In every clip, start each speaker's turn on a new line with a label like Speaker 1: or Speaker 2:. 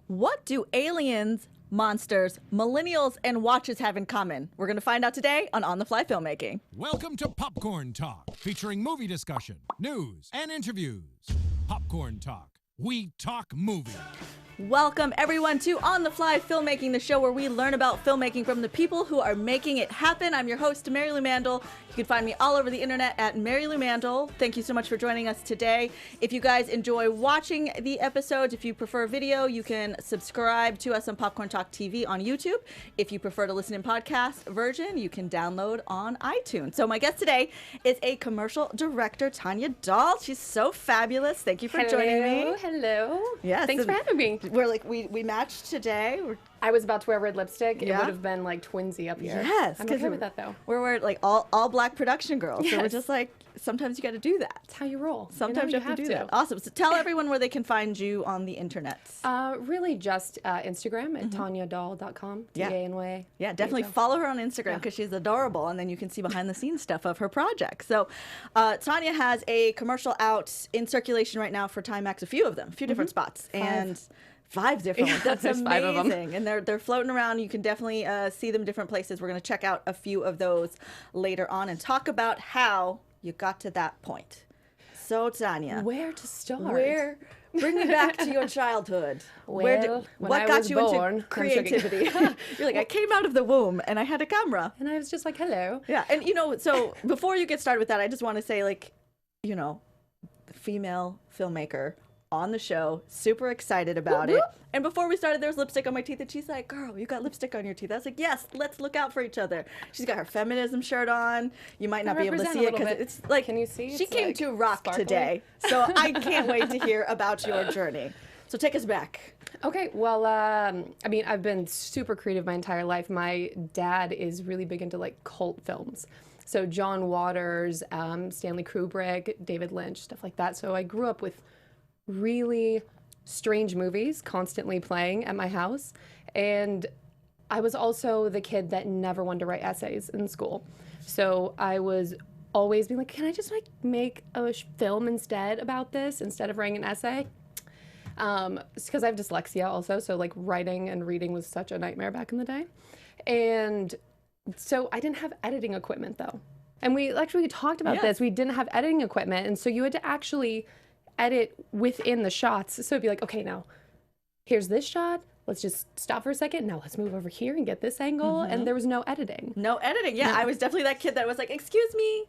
Speaker 1: What do aliens, monsters, millennials, and watches have in common? We're going to find out today on the Fly Filmmaking.
Speaker 2: Welcome to Popcorn Talk, featuring movie discussion, news, and interviews. Popcorn Talk. We talk movies.
Speaker 1: Welcome, everyone, to On the Fly Filmmaking, the show where we learn about filmmaking from the people who are making it happen. I'm your host, Marielou Mandl. You can find me all over the internet at Marielou Mandl. Thank you so much for joining us today. If you guys enjoy watching the episodes, if you prefer video, you can subscribe to us on Popcorn Talk TV on YouTube. If you prefer to listen in podcast version, you can download on iTunes. So my guest today is a commercial director, Tanya Dahl. She's so fabulous. Thank you for joining me.
Speaker 3: Hello.
Speaker 1: Yes.
Speaker 3: Thanks for having me.
Speaker 1: We're like, we matched today.
Speaker 3: I was about to wear red lipstick.
Speaker 1: Yeah.
Speaker 3: It would have been like twinsy up here.
Speaker 1: Yes.
Speaker 3: I'm okay with that though.
Speaker 1: We're like all black production girls.
Speaker 3: Yes.
Speaker 1: So we're just like, sometimes you got to do that.
Speaker 3: That's how you roll.
Speaker 1: Sometimes you have to do that. Awesome. So tell everyone where they can find you on the internet.
Speaker 3: Really just Instagram at tanyadahl.com.
Speaker 1: Yeah.
Speaker 3: T-A-N-Y.
Speaker 1: Yeah, definitely follow her on Instagram because she's adorable, and then you can see behind the scenes stuff of her project. So Tanya has a commercial out in circulation right now for Timex, a few of them, a few different spots. And 5 different ones. That's amazing.
Speaker 3: 5 of them.
Speaker 1: And they're floating around. You can definitely see them different places. We're going to check out a few of those later on and talk about how you got to that point. So, Tanya.
Speaker 3: Where to start?
Speaker 1: Bring me back to your childhood.
Speaker 3: Well,
Speaker 1: what got you into creativity? You're like, I came out of the womb and I had a camera.
Speaker 3: And I was just like, hello.
Speaker 1: Yeah. And, so before you get started with that, I just want to say, like, the female filmmaker on the show, super excited about it. And before we started, there was lipstick on my teeth, and she's like, girl, you got lipstick on your teeth. I was like, yes, let's look out for each other. She's got her feminism shirt on. You might not be able to see it because it's like,
Speaker 3: can you see?
Speaker 1: She came to rock today. So I can't wait to hear about your journey. So take us back.
Speaker 3: Okay, well, I've been super creative my entire life. My dad is really big into like cult films. So John Waters, Stanley Kubrick, David Lynch, stuff like that. So I grew up with really strange movies constantly playing at my house. And I was also the kid that never wanted to write essays in school. So I was always being like, can I just like make a film instead about this instead of writing an essay? It's because I have dyslexia also. So like writing and reading was such a nightmare back in the day. And so I didn't have editing equipment though. And we actually talked about this. We didn't have editing equipment. And so you had to actually edit within the shots. So it'd be like, okay, now here's this shot. Let's just stop for a second. Now let's move over here and get this angle. And there was no editing.
Speaker 1: No editing. Yeah, I was definitely that kid that was like, excuse me.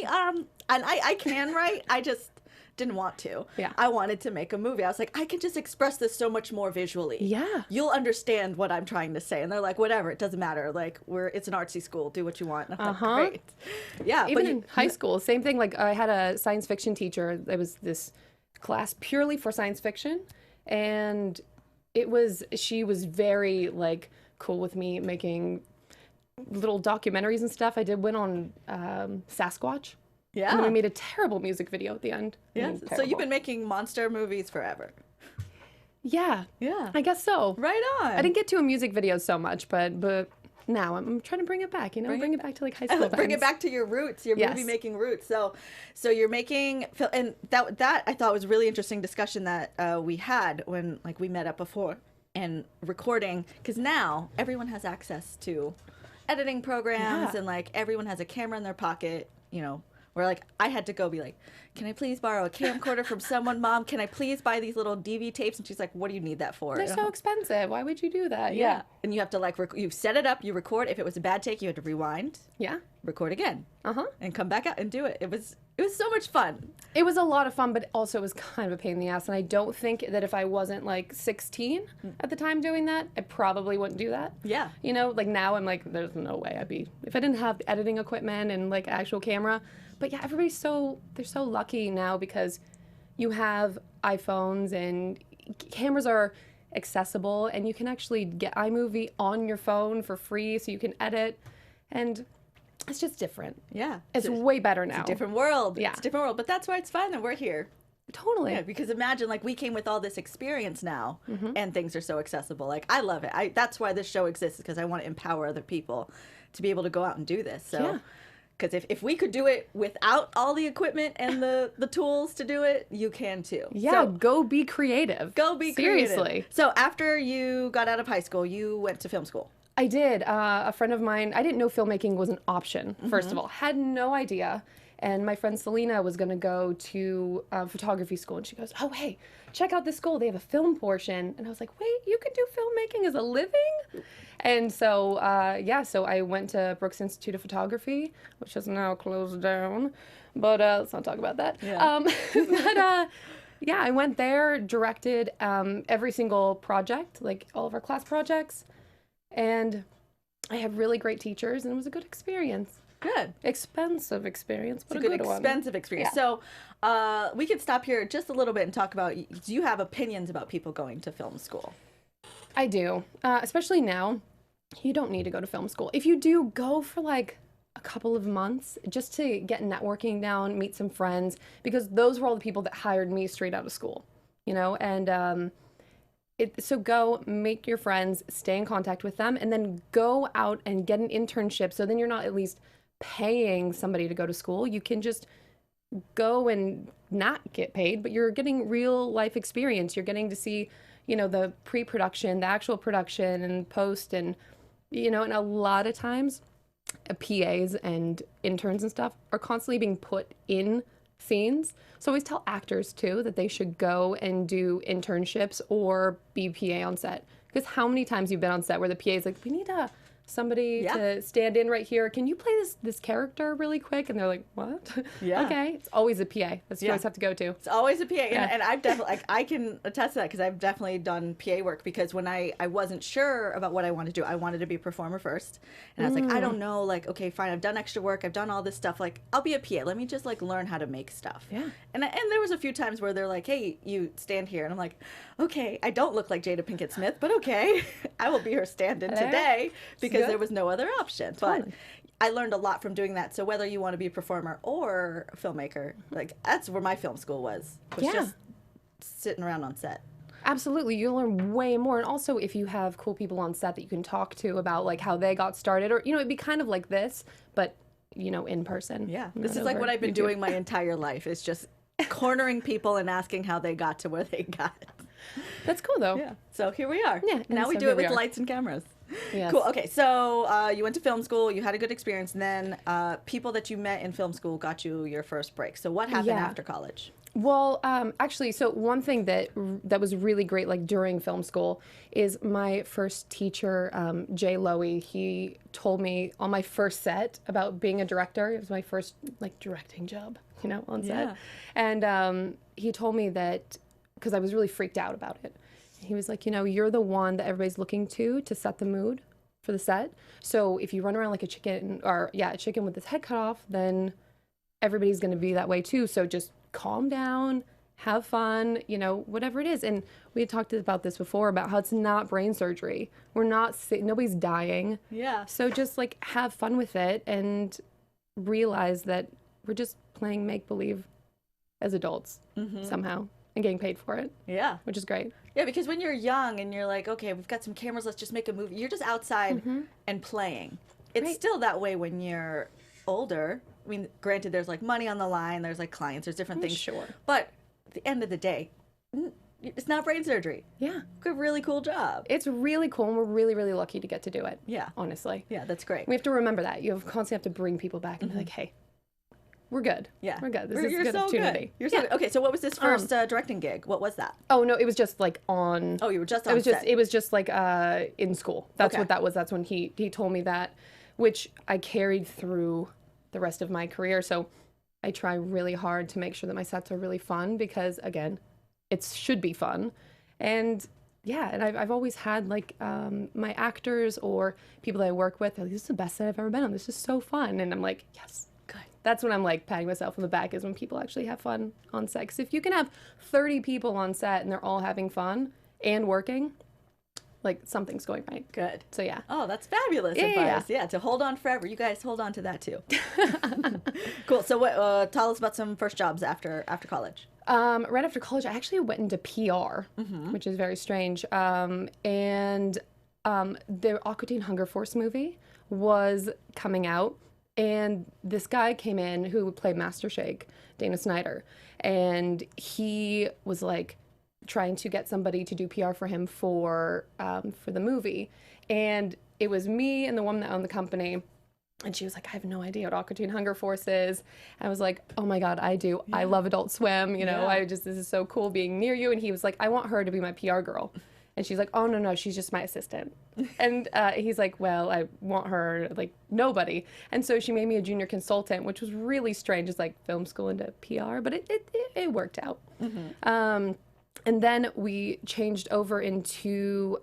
Speaker 1: And I can write. I just didn't want to.
Speaker 3: Yeah.
Speaker 1: I wanted to make a movie. I was like, I can just express this so much more visually.
Speaker 3: Yeah.
Speaker 1: You'll understand what I'm trying to say. And they're like, whatever, it doesn't matter. Like, it's an artsy school. Do what you want. And I'm like, great. Yeah.
Speaker 3: Even in high school, same thing. Like I had a science fiction teacher. There was this class purely for science fiction, and she was very like cool with me making little documentaries and stuff. I did one on Sasquatch.
Speaker 1: Yeah.
Speaker 3: And we made a terrible music video at the end.
Speaker 1: Yeah. So you've been making monster movies forever.
Speaker 3: Yeah.
Speaker 1: Yeah.
Speaker 3: I guess so.
Speaker 1: Right on.
Speaker 3: I didn't get to a music video so much, but now I'm trying to bring it back, bring it back to like high school times.
Speaker 1: Bring it back to your roots, your movie making roots. So you're making, and that I thought was a really interesting discussion that we had when like we met up before and recording, because now everyone has access to editing programs and like everyone has a camera in their pocket, where like I had to go be like, can I please borrow a camcorder from someone? Mom, can I please buy these little DV tapes? And she's like, what do you need that for?
Speaker 3: They're so expensive. Why would you do that?
Speaker 1: Yeah. And you have to like, you set it up, you record. If it was a bad take, you had to rewind.
Speaker 3: Yeah.
Speaker 1: Record again. And come back out and do it. It was so much fun.
Speaker 3: It was a lot of fun, but also it was kind of a pain in the ass. And I don't think that if I wasn't like 16 at the time doing that, I probably wouldn't do that.
Speaker 1: Yeah.
Speaker 3: Like now I'm like, there's no way if I didn't have editing equipment and like actual camera. But yeah, they're so lucky now because you have iPhones and cameras are accessible and you can actually get iMovie on your phone for free so you can edit, and it's just different.
Speaker 1: Yeah.
Speaker 3: It's way better now.
Speaker 1: It's a different world.
Speaker 3: Yeah.
Speaker 1: It's a different world, but that's why it's fun that we're here.
Speaker 3: Totally.
Speaker 1: Yeah, because imagine like we came with all this experience now and things are so accessible. Like I love it. That's why this show exists, because I want to empower other people to be able to go out and do this. So Because if we could do it without all the equipment and the tools to do it, you can too.
Speaker 3: Yeah,
Speaker 1: So,
Speaker 3: go be creative.
Speaker 1: go be
Speaker 3: Seriously.
Speaker 1: creative. So after you got out of high school, you went to film school.
Speaker 3: I did. A friend of mine, I didn't know filmmaking was an option, first of all. Had no idea. And my friend Selena was going to go to photography school. And she goes, oh, hey, check out this school. They have a film portion. And I was like, wait, you can do filmmaking as a living? And so, so I went to Brooks Institute of Photography, which is now closed down. But let's not talk about that.
Speaker 1: Yeah.
Speaker 3: I went there, directed every single project, like all of our class projects. And I had really great teachers, and it was a good experience.
Speaker 1: Good.
Speaker 3: Expensive experience, but
Speaker 1: It's a good
Speaker 3: one.
Speaker 1: expensive experience.
Speaker 3: Yeah.
Speaker 1: So we could stop here just a little bit and talk about, do you have opinions about people going to film school?
Speaker 3: I do, especially now. You don't need to go to film school. If you do, go for like a couple of months just to get networking down, meet some friends, because those were all the people that hired me straight out of school, you know, and so go make your friends, stay in contact with them, and then go out and get an internship. So then you're not at least paying somebody to go to school. You can just go and not get paid, but you're getting real life experience. You're getting to see, you know, the pre-production, the actual production and post, and, you know, and a lot of times PAs and interns and stuff are constantly being put in scenes. So I always tell actors too that they should go and do internships or be PA on set. Because how many times you've been on set where the PA is like, we need somebody to stand in right here. Can you play this character really quick? And they're like, what?
Speaker 1: Yeah.
Speaker 3: Okay. It's always a PA. That's what you always have to go to.
Speaker 1: It's always a PA. And I've definitely, I can attest to that because I've definitely done PA work, because when I wasn't sure about what I wanted to do, I wanted to be a performer first. And I was like, I don't know, like, okay, fine, I've done extra work, I've done all this stuff, like, I'll be a PA. Let me just like learn how to make stuff.
Speaker 3: Yeah.
Speaker 1: And there was a few times where they're like, hey, you stand here. And I'm like, okay, I don't look like Jada Pinkett Smith, but okay, I will be her stand-in today, because there was no other option.
Speaker 3: Totally.
Speaker 1: But I learned a lot from doing that. So whether you want to be a performer or a filmmaker, like, that's where my film school was just sitting around on set.
Speaker 3: Absolutely. You learn way more. And also, if you have cool people on set that you can talk to about like how they got started, or, you know, it'd be kind of like this, but, you know, in person.
Speaker 1: Yeah. This is like what I've been doing my entire life, is just cornering people and asking how they got to where they got.
Speaker 3: That's cool though.
Speaker 1: Yeah. So here we are.
Speaker 3: Yeah.
Speaker 1: Now we do it with lights and cameras.
Speaker 3: Yes.
Speaker 1: Cool. Okay. So you went to film school, you had a good experience, and then people that you met in film school got you your first break. So what happened after college?
Speaker 3: Well, actually, so one thing that was really great, like during film school, is my first teacher, Jay Lowy. He told me on my first set about being a director. It was my first like directing job, you know, on set. And he told me that, because I was really freaked out about it. He was like, you know, you're the one that everybody's looking to set the mood for the set. So if you run around like a chicken, or a chicken with its head cut off, then everybody's going to be that way too. So just calm down, have fun, you know, whatever it is. And we had talked about this before, about how it's not brain surgery. We're not sick, nobody's dying.
Speaker 1: Yeah.
Speaker 3: So just like have fun with it and realize that we're just playing make-believe as adults somehow, and getting paid for it.
Speaker 1: Yeah.
Speaker 3: Which is great.
Speaker 1: Yeah, because when you're young and you're like, okay, we've got some cameras, let's just make a movie. You're just outside and playing. It's still that way when you're older. I mean, granted, there's like money on the line, there's like clients, there's different things.
Speaker 3: Sure.
Speaker 1: But at the end of the day, it's not brain surgery.
Speaker 3: Yeah.
Speaker 1: A really cool job.
Speaker 3: It's really cool, and we're really, really lucky to get to do it.
Speaker 1: Yeah.
Speaker 3: Honestly.
Speaker 1: Yeah, that's great.
Speaker 3: We have to remember that. You constantly have to bring people back and be like, hey, we're good.
Speaker 1: Yeah.
Speaker 3: We're good. This is a
Speaker 1: You're
Speaker 3: good
Speaker 1: so
Speaker 3: opportunity.
Speaker 1: Good. You're so good. Okay, so what was this first directing gig? What was that?
Speaker 3: Oh, no, it was just like on...
Speaker 1: Oh, you were just on set.
Speaker 3: It was just like in school. That's
Speaker 1: Okay.
Speaker 3: what that was. That's when he told me that, which I carried through the rest of my career. So I try really hard to make sure that my sets are really fun, because, again, it should be fun. And yeah, and I've always had like my actors or people that I work with, they're like, this is the best set I've ever been on. This is so fun. And I'm like, yes, good. That's when I'm like patting myself on the back, is when people actually have fun on set. 'Cause if you can have 30 people on set and they're all having fun and working, like something's going right.
Speaker 1: Good.
Speaker 3: So yeah.
Speaker 1: Oh, that's fabulous advice. Yeah, to hold on forever. You guys hold on to that too. Cool. So what? Tell us about some first jobs after college.
Speaker 3: Right after college, I actually went into PR, which is very strange. And the Aqua Teen Hunger Force movie was coming out. And this guy came in who would play Master Shake, Dana Sneider, and he was like trying to get somebody to do PR for him for the movie. And it was me and the woman that owned the company. And she was like, I have no idea what Aqua Teen Hunger Force is. I was like, oh my God, I do. Yeah. I love Adult Swim. You know, this is so cool being near you. And he was like, I want her to be my PR girl. And she's like, oh, no, she's just my assistant. And he's like, well, I want her, like, nobody. And so she made me a junior consultant, which was really strange. It's like film school into PR, but it worked out. Mm-hmm. And then we changed over into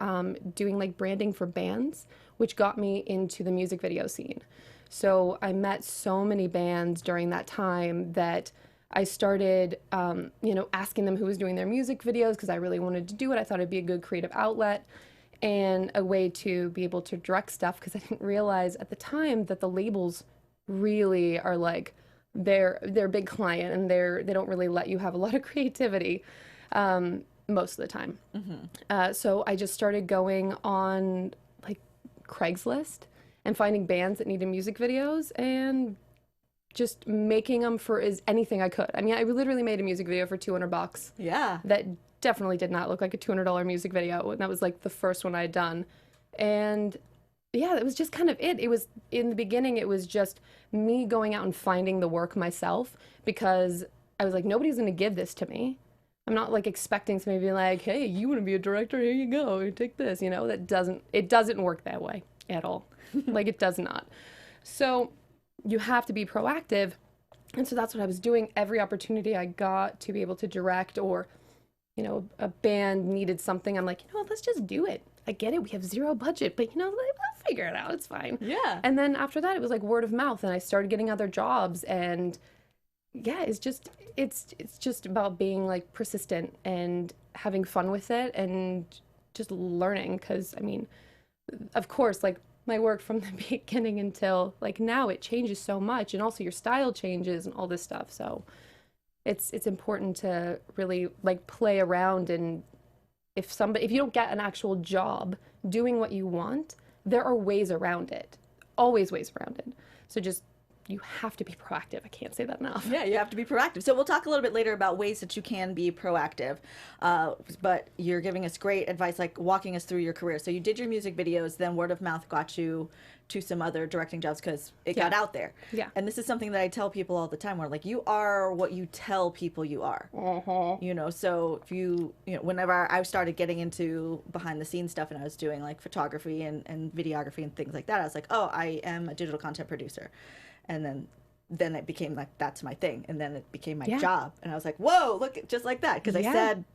Speaker 3: doing like branding for bands, which got me into the music video scene. So I met so many bands during that time that I started, asking them who was doing their music videos because I really wanted to do it. I thought it'd be a good creative outlet and a way to be able to direct stuff because I didn't realize at the time that the labels really are like they're a big client and they don't really let you have a lot of creativity most of the time. Mm-hmm. So I just started going on like Craigslist and finding bands that needed music videos and just making them for anything I could. I mean, I literally made a music video for $200.
Speaker 1: Yeah.
Speaker 3: That definitely did not look like a $200 music video. And that was like the first one I had done. And yeah, that was just kind of it. It was, in the beginning, it was just me going out and finding the work myself because I was like, nobody's going to give this to me. I'm not like expecting somebody to be like, hey, you want to be a director? Here you go. Take this. You know, it doesn't work that way at all. Like it does not. So you have to be proactive. And so that's what I was doing. Every opportunity I got to be able to direct or, a band needed something, I'm like, let's just do it. I get it. We have zero budget, but I'll figure it out. It's fine.
Speaker 1: Yeah.
Speaker 3: And then after that, it was like word of mouth and I started getting other jobs and yeah, it's just about being like persistent and having fun with it and just learning. Cause I mean, of course, like my work from the beginning until like now it changes so much and also your style changes and all this stuff. So it's important to really like play around and if you don't get an actual job doing what you want, there are ways around it, always ways around it. So you have to be proactive. I can't say that enough.
Speaker 1: Yeah, you have to be proactive. So we'll talk a little bit later about ways that you can be proactive. But you're giving us great advice, like walking us through your career. So you did your music videos, then word of mouth got you to some other directing jobs because it got out there.
Speaker 3: Yeah.
Speaker 1: And this is something that I tell people all the time where like, you are what you tell people you are. Uh-huh. So if whenever I started getting into behind the scenes stuff and I was doing like photography and videography and things like that, I was like, oh, I am a digital content producer. And then it became like, that's my thing. And then it became my job. And I was like, whoa, look, just like that. Because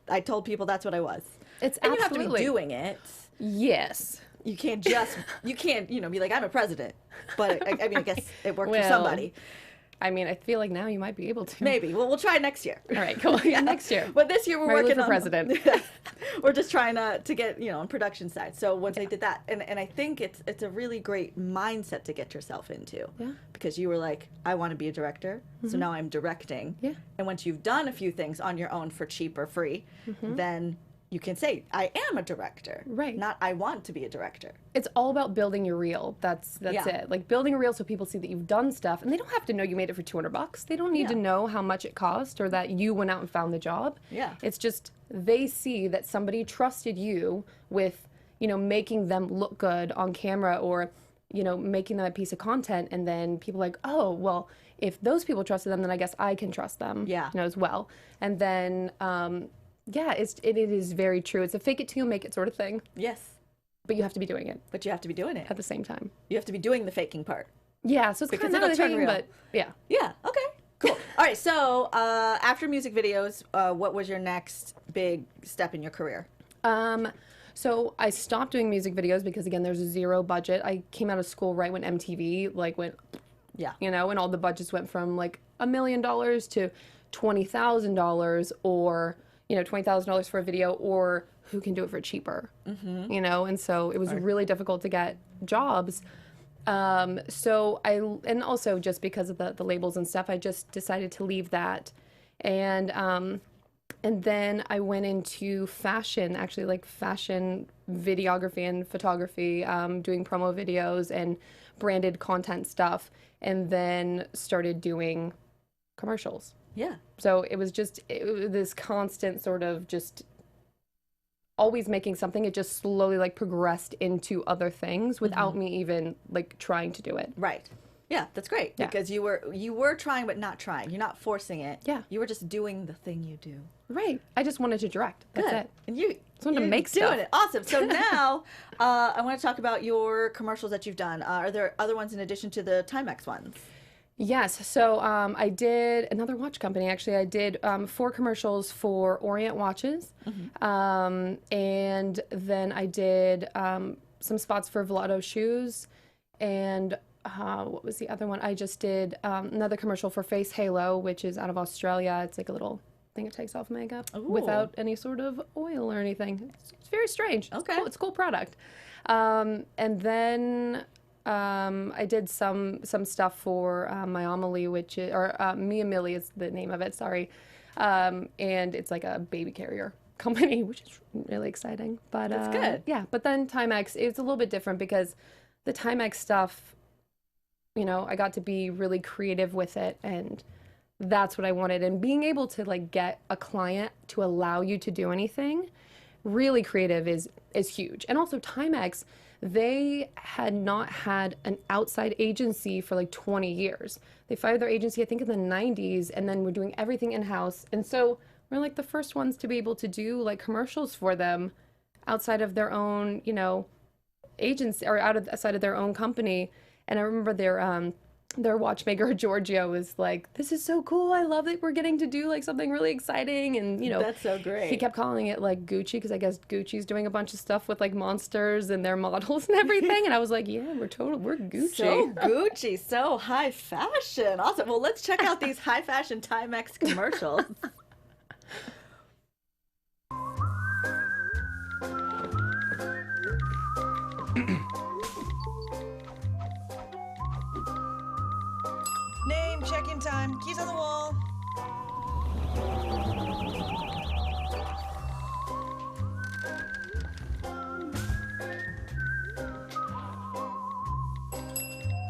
Speaker 1: I told people that's what I was.
Speaker 3: And
Speaker 1: you have to be doing it.
Speaker 3: Yes.
Speaker 1: You can't be like, I'm a president. But I mean, I guess it worked for somebody.
Speaker 3: I mean, I feel like now you might be able to.
Speaker 1: Maybe. Well, we'll try next year.
Speaker 3: All right, cool. Yeah, next year.
Speaker 1: But this year we're
Speaker 3: Marielou
Speaker 1: working
Speaker 3: for
Speaker 1: on
Speaker 3: president.
Speaker 1: We're just trying to get, on production side. So once I did that, and I think it's a really great mindset to get yourself into. Yeah. Because you were like, I want to be a director. Mm-hmm. So now I'm directing. Yeah. And once you've done a few things on your own for cheap or free, then you can say, I am a director. Right. Not, I want to be a director.
Speaker 3: It's all about building your reel. That's it. Like building a reel so people see that you've done stuff. And they don't have to know you made it for $200. They don't need to know how much it cost or that you went out and found the job. Yeah. It's just, they see that somebody trusted you with, making them look good on camera or, making them a piece of content. And then people are like, oh, well, if those people trusted them, then I guess I can trust them as well. And then, yeah, it is very true. It's a fake it till you make it sort of thing. Yes. But you have to be doing it.
Speaker 1: But you have to be doing it.
Speaker 3: At the same time.
Speaker 1: You have to be doing the faking part.
Speaker 3: Yeah, so it's kind of turn real. But yeah.
Speaker 1: Yeah, okay, cool. All right, so after music videos, what was your next big step in your career?
Speaker 3: So I stopped doing music videos because, again, there's a zero budget. I came out of school right when MTV, went, and all the budgets went from, $1 million to $20,000 or... $20,000 for a video, or who can do it for cheaper, and so it was really difficult to get jobs. And also just because of the labels and stuff, I just decided to leave that. And then I went into fashion, actually fashion videography and photography, doing promo videos and branded content stuff. and then started doing commercials.
Speaker 1: Yeah.
Speaker 3: So it was this constant sort of just always making something. It just slowly like progressed into other things without me even like trying to do it.
Speaker 1: Right. Yeah, that's great.
Speaker 3: Yeah.
Speaker 1: Because you were trying but not trying. You're not forcing it.
Speaker 3: Yeah.
Speaker 1: You were just doing the thing you do.
Speaker 3: Right. I just wanted to direct. That's
Speaker 1: Good.
Speaker 3: it.
Speaker 1: And you
Speaker 3: Just wanted to
Speaker 1: you're
Speaker 3: make
Speaker 1: doing
Speaker 3: stuff.
Speaker 1: it. Awesome. So now I want to talk about your commercials that you've done. Are there other ones in addition to the Timex ones?
Speaker 3: Yes. So I did another watch company. Actually, I did 4 commercials for Orient watches, and then I did some spots for Velato shoes, and what was the other one? I just did another commercial for Face Halo, which is out of Australia. It's like a little thing that takes off makeup without any sort of oil or anything. It's very strange.
Speaker 1: Okay.
Speaker 3: It's a cool product. And then I did some stuff for my Amelie, which is, or Mia Millie is the name of it, sorry. And it's like a baby carrier company, which is really exciting. But
Speaker 1: That's good.
Speaker 3: Yeah, but then Timex, it's a little bit different because the Timex stuff, you know, I got to be really creative with it, and that's what I wanted. And being able to like get a client to allow you to do anything really creative is huge. And also Timex, they had not had an outside agency for like 20 years. They fired their agency, I think, in the 90s, and then we're doing everything in-house. And so we're like the first ones to be able to do like commercials for them outside of their own, you know, agency, or outside of their own company. And I remember their watchmaker Giorgio was like, "This is so cool. I love that we're getting to do like something really exciting." And you know,
Speaker 1: That's so great.
Speaker 3: He kept calling it like Gucci because I guess Gucci's doing a bunch of stuff with like monsters and their models and everything. And I was like, "Yeah, we're Gucci."
Speaker 1: So Gucci, so high fashion. Awesome. Well, let's check out these high fashion Timex commercials.
Speaker 4: Name, check-in time, keys on the wall.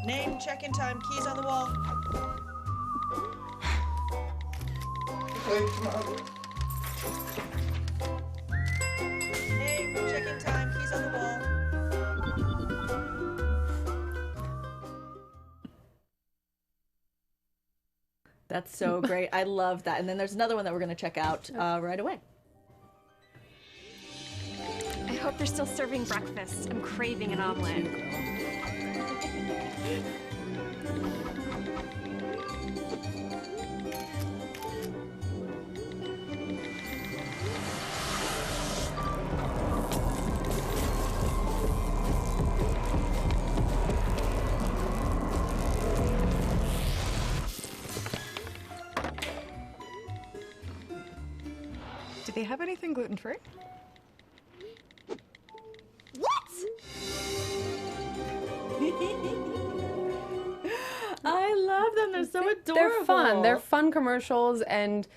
Speaker 4: Name, check-in time, keys on the wall.
Speaker 5: Okay, come on.
Speaker 4: Name, check-in time, keys on the wall.
Speaker 1: That's so great. I love that. And then there's another one that we're going to check out right away.
Speaker 6: I hope they're still serving breakfast. I'm craving an omelet.
Speaker 7: Do they have anything gluten-free?
Speaker 1: I love them. They're so adorable.
Speaker 3: They're fun. They're fun commercials, and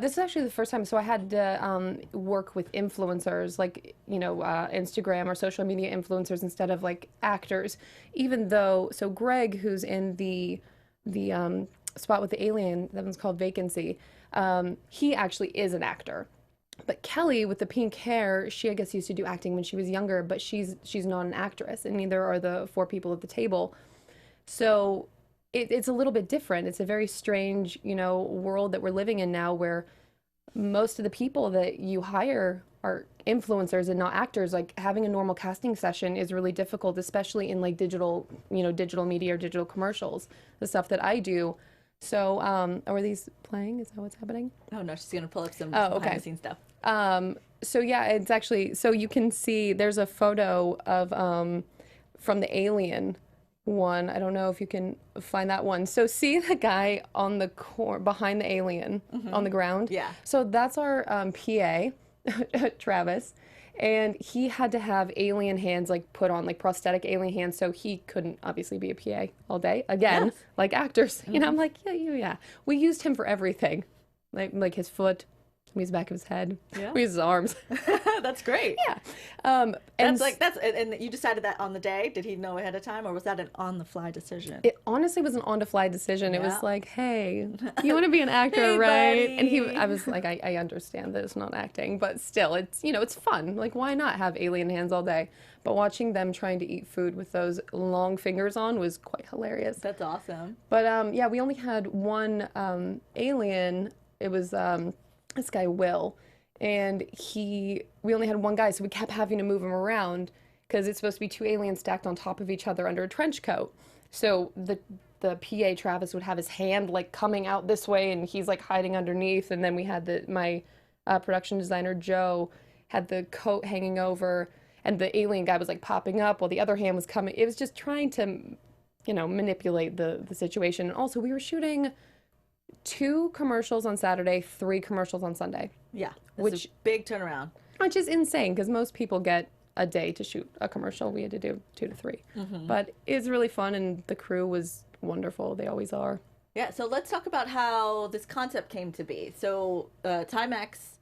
Speaker 3: this is actually the first time. So I had to work with influencers, like Instagram or social media influencers instead of like actors. Even though, so Greg, who's in the spot with the alien, that one's called Vacancy. He actually is an actor. But Kelly with the pink hair, she I guess used to do acting when she was younger, but she's not an actress, and neither are the 4 people at the table. So it's a little bit different. It's a very strange, world that we're living in now, where most of the people that you hire are influencers and not actors. Like having a normal casting session is really difficult, especially in like digital media or digital commercials, the stuff that I do. So, are these playing? Is that what's happening?
Speaker 1: Oh no, she's gonna pull up some
Speaker 3: okay.
Speaker 1: behind the scenes stuff.
Speaker 3: So yeah, it's actually, so you can see there's a photo of from the Alien one. I don't know if you can find that one. So see the guy on the behind the alien on the ground?
Speaker 1: Yeah.
Speaker 3: So that's our PA, Travis. And he had to have alien hands like put on, like prosthetic alien hands, so he couldn't obviously be a PA all day. Again,
Speaker 1: Yes.
Speaker 3: like actors. I'm like, yeah. We used him for everything. Like his foot, Squeeze the back of his head.
Speaker 1: Yeah.
Speaker 3: Squeeze his arms.
Speaker 1: That's great.
Speaker 3: Yeah.
Speaker 1: And you decided that on the day. Did he know ahead of time, or was that an on-the-fly decision?
Speaker 3: It honestly was an on-the-fly decision. It was
Speaker 1: Yeah.
Speaker 3: like, hey, you want to be an actor,
Speaker 1: Hey,
Speaker 3: right?
Speaker 1: buddy.
Speaker 3: And I was like, I understand that it's not acting, but still, it's, it's fun. Like, why not have alien hands all day? But watching them trying to eat food with those long fingers on was quite hilarious.
Speaker 1: That's awesome.
Speaker 3: But yeah, we only had one alien. It was this guy, Will. And we only had one guy, so we kept having to move him around because it's supposed to be 2 aliens stacked on top of each other under a trench coat. So the PA, Travis, would have his hand like coming out this way and he's like hiding underneath. And then we had my production designer, Joe, had the coat hanging over and the alien guy was like popping up while the other hand was coming. It was just trying to, manipulate the situation. And also we were shooting 2 commercials on Saturday, 3 commercials on Sunday.
Speaker 1: Yeah, which a big turnaround.
Speaker 3: Which is insane because most people get a day to shoot a commercial. We had to do 2 to 3. But it was really fun and the crew was wonderful. They always are.
Speaker 1: Yeah, so let's talk about how this concept came to be. So Timex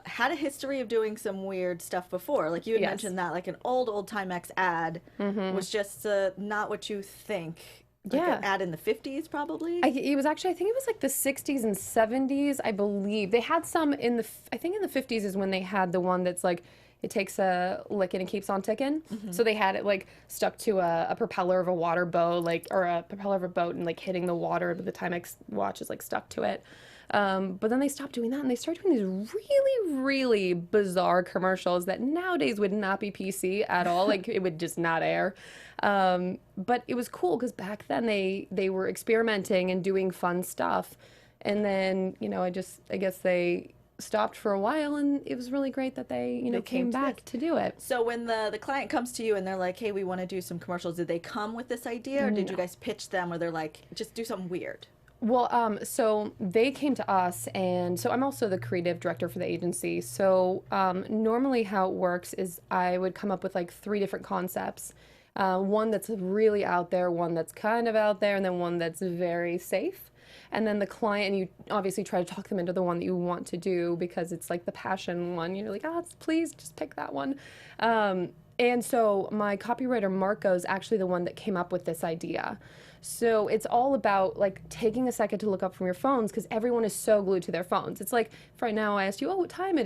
Speaker 1: had a history of doing some weird stuff before. Like you had mentioned that, like an old Timex ad was just not what you think. Like an ad in the 50s, probably?
Speaker 3: It was actually, I think it was like the 60s and 70s, I believe. They had some I think in the 50s is when they had the one that's like, it takes a licking and keeps on ticking. So they had it like stuck to a propeller of a water boat, or a propeller of a boat and like hitting the water, but the Timex watch is like stuck to it. But then they stopped doing that and they started doing these really, really bizarre commercials that nowadays would not be PC at all. Like it would just not air. But it was cool because back then they were experimenting and doing fun stuff. And then, I guess they stopped for a while and it was really great that they came back to do it.
Speaker 1: So when the client comes to you and they're like, hey, we want to do some commercials, did they come with this idea or did you guys pitch them or they're like, just do something weird?
Speaker 3: Well, so they came to us, and so I'm also the creative director for the agency. So normally how it works is I would come up with like 3 different concepts. One that's really out there, one that's kind of out there, and then one that's very safe. And then the client, and you obviously try to talk them into the one that you want to do because it's like the passion one. You're like, please just pick that one. And so my copywriter, Marco, is actually the one that came up with this idea. So it's all about like taking a second to look up from your phones because everyone is so glued to their phones. It's like if right now I asked you, what time is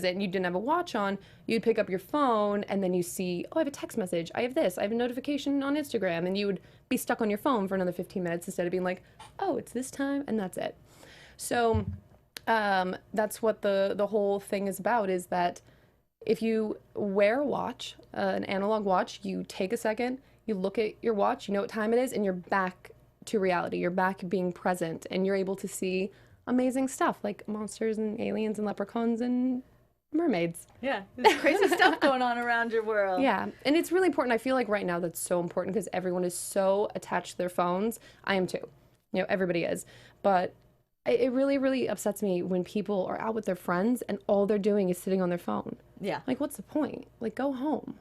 Speaker 3: it? And you didn't have a watch on, you'd pick up your phone and then you see, I have a text message. I have this. I have a notification on Instagram. And you would be stuck on your phone for another 15 minutes instead of being like, it's this time and that's it. So that's what the whole thing is about, is that if you wear a watch, an analog watch, you take a second, you look at your watch, you know what time it is, and you're back to reality. You're back being present, and you're able to see amazing stuff like monsters and aliens and leprechauns and mermaids.
Speaker 1: Yeah, there's crazy stuff going on around your world.
Speaker 3: Yeah, and it's really important. I feel like right now that's so important because everyone is so attached to their phones. I am too. Everybody is. But it really, really upsets me when people are out with their friends and all they're doing is sitting on their phone.
Speaker 1: Yeah.
Speaker 3: Like, what's the point? Like, go home.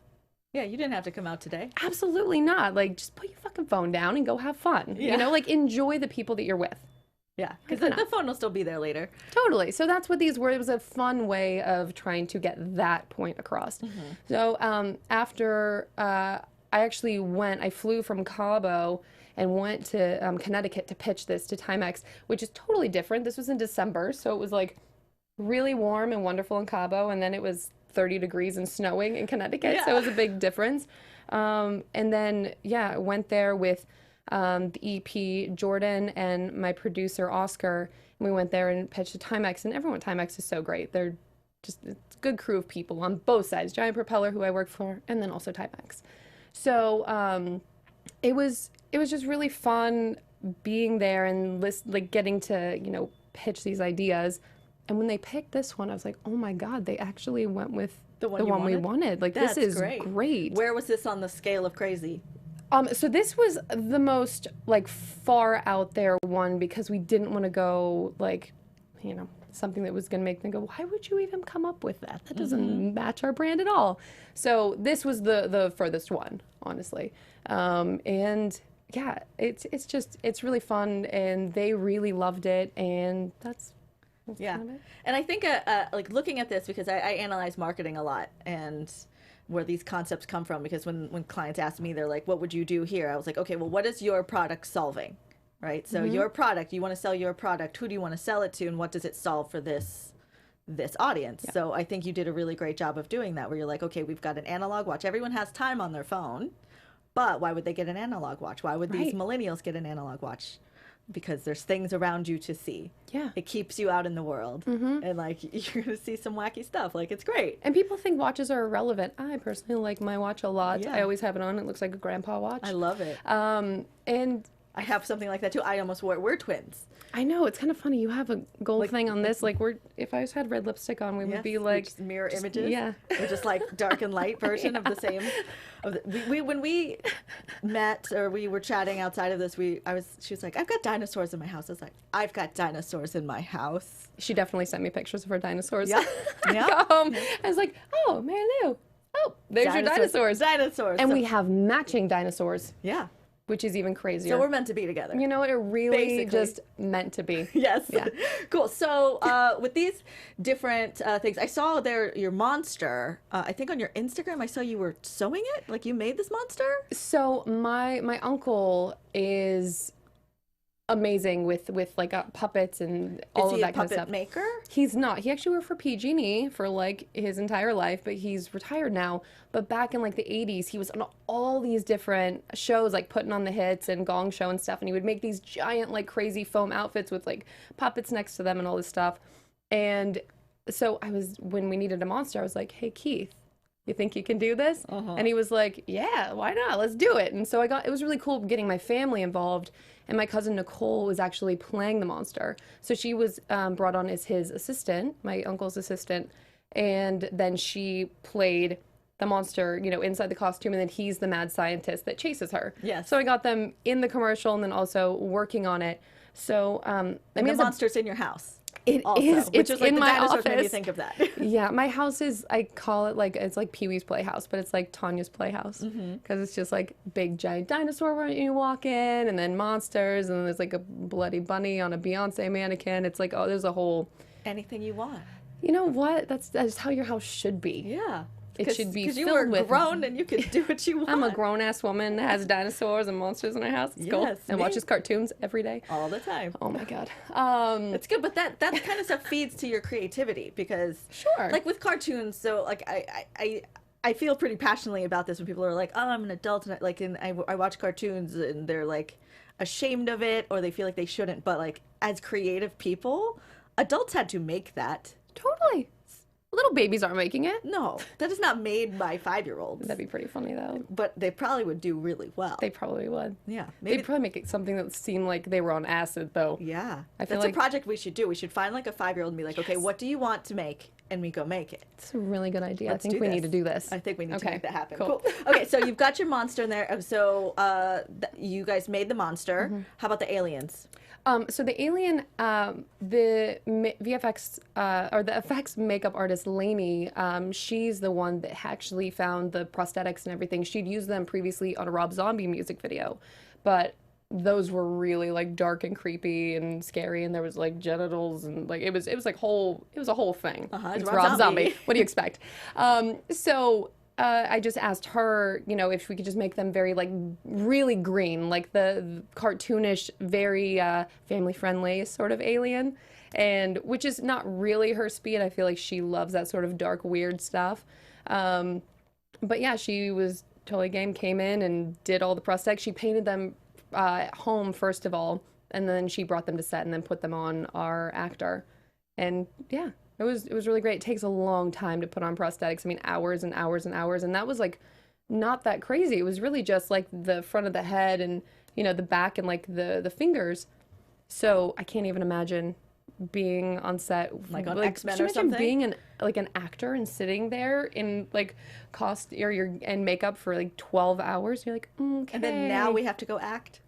Speaker 1: Yeah, you didn't have to come out today.
Speaker 3: Absolutely not. Like, just put your fucking phone down and go have fun.
Speaker 1: Yeah.
Speaker 3: Like, enjoy the people that you're with.
Speaker 1: Yeah, because the phone will still be there later.
Speaker 3: Totally. So that's what these were. It was a fun way of trying to get that point across. So after I flew from Cabo and went to Connecticut to pitch this to Timex, which is totally different. This was in December, so it was like really warm and wonderful in Cabo, and then it was 30 degrees and snowing in Connecticut, so it was a big difference. And then, I went there with the EP, Jordan, and my producer, Oscar, and we went there and pitched to Timex, and everyone at Timex is so great. They're just a good crew of people on both sides, Giant Propeller, who I work for, and then also Timex. So it was just really fun being there and getting to, pitch these ideas. And when they picked this one, I was like, oh my God, they actually went with the one we wanted. Like,
Speaker 1: That's
Speaker 3: this is
Speaker 1: great. Where was this on the scale of crazy?
Speaker 3: So this was the most far out there one because we didn't want to go something that was going to make them go, why would you even come up with that? That doesn't match our brand at all. So this was the furthest one, honestly. And yeah, it's really fun and they really loved it, and that's
Speaker 1: Yeah.
Speaker 3: kind of it.
Speaker 1: And I think like looking at this, because I analyze marketing a lot and where these concepts come from, because when clients ask me, they're like, what would you do here? I was like, okay, well, what is your product solving? Right? So your product, you want to sell your product. Who do you want to sell it to, and what does it solve for this audience?
Speaker 3: Yeah.
Speaker 1: So I think you did a really great job of doing that, where you're like, okay, we've got an analog watch. Everyone has time on their phone, but why would they get an analog watch? Why would these
Speaker 3: Right.
Speaker 1: millennials get an analog watch? Because there's things around you to see.
Speaker 3: Yeah.
Speaker 1: It keeps you out in the world, and like you're gonna see some wacky stuff. Like it's great.
Speaker 3: And people think watches are irrelevant. I personally like my watch a lot.
Speaker 1: Yeah.
Speaker 3: I always have it on. It looks like a grandpa watch.
Speaker 1: I love it.
Speaker 3: And
Speaker 1: I have something like that too. I almost wore it. We're twins.
Speaker 3: I know, it's kind of funny. You have a gold thing on this. Like, if I just had red lipstick on, we would be like...
Speaker 1: just mirror images.
Speaker 3: Yeah.
Speaker 1: We're just like dark and light version of the same. When we met or we were chatting outside of this, she was like, I've got dinosaurs in my house. I was like, I've got dinosaurs in my house.
Speaker 3: She definitely sent me pictures of her dinosaurs.
Speaker 1: Yeah. Yeah.
Speaker 3: I was like, oh, Marielou. Oh, there's your dinosaurs.
Speaker 1: Dinosaurs.
Speaker 3: And
Speaker 1: So-
Speaker 3: we have matching dinosaurs,
Speaker 1: Yeah.
Speaker 3: which is even crazier.
Speaker 1: So we're meant to be together.
Speaker 3: You know what? It really
Speaker 1: Basically.
Speaker 3: just meant to be.
Speaker 1: Yes.
Speaker 3: Yeah.
Speaker 1: Cool. So with these different things, I saw your monster. I think on your Instagram, I saw you were sewing it. Like you made this monster.
Speaker 3: So my uncle is amazing with like puppets and all
Speaker 1: Is
Speaker 3: of
Speaker 1: he
Speaker 3: that
Speaker 1: a
Speaker 3: kind of
Speaker 1: puppet
Speaker 3: stuff.
Speaker 1: maker?
Speaker 3: He's not. He actually worked for PG&E for like his entire life, but he's retired now. But back in like the 80s, he was on all these different shows, like Putting on the Hits and Gong Show and stuff. And he would make these giant, like crazy foam outfits with like puppets next to them and all this stuff. And so when we needed a monster, I was like, hey, Keith, you think you can do this? And he was like, yeah, why not? Let's do it. And so it was really cool getting my family involved. And my cousin Nicole was actually playing the monster. So she was brought on as his assistant, my uncle's assistant. And then she played the monster, inside the costume. And then he's the mad scientist that chases her.
Speaker 1: Yes.
Speaker 3: So I got them in the commercial and then also working on it. So,
Speaker 1: And the monster's in your house.
Speaker 3: It
Speaker 1: Also,
Speaker 3: is.
Speaker 1: which
Speaker 3: It's
Speaker 1: is like
Speaker 3: in
Speaker 1: the
Speaker 3: my
Speaker 1: dinosaurs made you
Speaker 3: office.
Speaker 1: think of that.
Speaker 3: Yeah, my house is, I call it it's like Pee-wee's Playhouse, but it's like Tanya's Playhouse. Because it's just like big giant dinosaur when you walk in, and then monsters, and then there's like a bloody bunny on a Beyonce mannequin. It's like, there's a whole,
Speaker 1: Anything you want.
Speaker 3: you know what? That's how your house should be.
Speaker 1: Yeah.
Speaker 3: It should be
Speaker 1: because you
Speaker 3: filled
Speaker 1: were
Speaker 3: with-
Speaker 1: grown and you could do what you want.
Speaker 3: I'm a grown-ass woman that has dinosaurs and monsters in her house. It's cool.
Speaker 1: Yes,
Speaker 3: And
Speaker 1: me.
Speaker 3: watches cartoons every day.
Speaker 1: all the time.
Speaker 3: Oh my God.
Speaker 1: It's good, but that kind of stuff feeds to your creativity because,
Speaker 3: Sure.
Speaker 1: like with cartoons. So like I feel pretty passionately about this when people are like, oh, I'm an adult, and I watch cartoons and they're like ashamed of it or they feel like they shouldn't. But like as creative people, adults had to make that.
Speaker 3: Totally. Little babies aren't making it.
Speaker 1: No, that is not made by 5-year-olds.
Speaker 3: That'd be pretty funny though.
Speaker 1: But they probably would do really well.
Speaker 3: They probably would.
Speaker 1: Yeah,
Speaker 3: They'd probably make it something that seemed like they were on acid, though.
Speaker 1: Yeah,
Speaker 3: I feel
Speaker 1: that's
Speaker 3: like-
Speaker 1: a project we should do. We should find like a 5-year-old and be like, okay, what do you want to make? And we go make it.
Speaker 3: It's a really good idea.
Speaker 1: Let's
Speaker 3: I think
Speaker 1: do
Speaker 3: we
Speaker 1: this.
Speaker 3: need to do this.
Speaker 1: I think we need to
Speaker 3: Okay,
Speaker 1: make that happen.
Speaker 3: cool.
Speaker 1: Cool. Okay, so you've got your monster in there. So you guys made the monster.
Speaker 3: Mm-hmm.
Speaker 1: How about the aliens?
Speaker 3: So the alien, VFX or the effects makeup artist Lainey, she's the one that actually found the prosthetics and everything. She'd used them previously on a Rob Zombie music video, but those were really like dark and creepy and scary, and there was like genitals and like it was like a whole thing.
Speaker 1: It's
Speaker 3: It's
Speaker 1: Rob
Speaker 3: Rob
Speaker 1: Zombie.
Speaker 3: Zombie. What do you expect? I just asked her, if we could just make them very, like, really green, like the cartoonish, very family-friendly sort of alien, and which is not really her speed. I feel like she loves that sort of dark, weird stuff. But yeah, she was totally game, came in and did all the prosthetics. She painted them at home, first of all, and then she brought them to set and then put them on our actor. And yeah. It was really great. It takes a long time to put on prosthetics. I mean, hours and hours and hours. And that was like not that crazy. It was really just like the front of the head and, the back and like the fingers. So I can't even imagine being on set.
Speaker 1: Like on X-Men
Speaker 3: could you
Speaker 1: or
Speaker 3: imagine
Speaker 1: something?
Speaker 3: being an actor and sitting there in like and makeup for like 12 hours. You're like, okay.
Speaker 1: And then now we have to go act.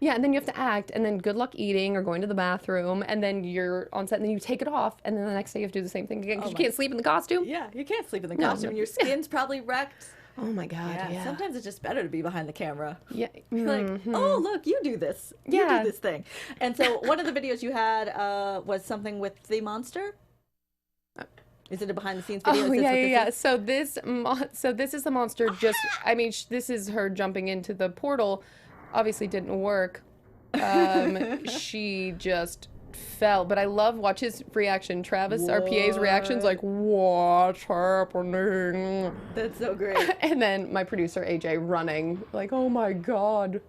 Speaker 3: Yeah, and then you have to act, and then good luck eating or going to the bathroom, and then you're on set, and then you take it off, and then the next day you have to do the same thing again because you can't sleep in the costume.
Speaker 1: Yeah, you can't sleep in the
Speaker 3: No,
Speaker 1: costume.
Speaker 3: no.
Speaker 1: Your skin's probably wrecked.
Speaker 3: Oh my God, yeah.
Speaker 1: Sometimes it's just better to be behind the camera.
Speaker 3: Yeah.
Speaker 1: Like, oh, look, you do this. You
Speaker 3: Yeah.
Speaker 1: do this thing. And so one of the videos you had was something with the monster? Is it a behind the scenes video?
Speaker 3: Oh,
Speaker 1: Is this
Speaker 3: yeah,
Speaker 1: what
Speaker 3: yeah,
Speaker 1: this
Speaker 3: yeah.
Speaker 1: is?
Speaker 3: So this is the monster just, I mean, this is her jumping into the portal. Obviously didn't work. She just fell. But I love, watch his reaction. Travis, our PA's reaction's like, what's happening?
Speaker 1: That's so great.
Speaker 3: And then my producer, AJ, running, like, oh my God,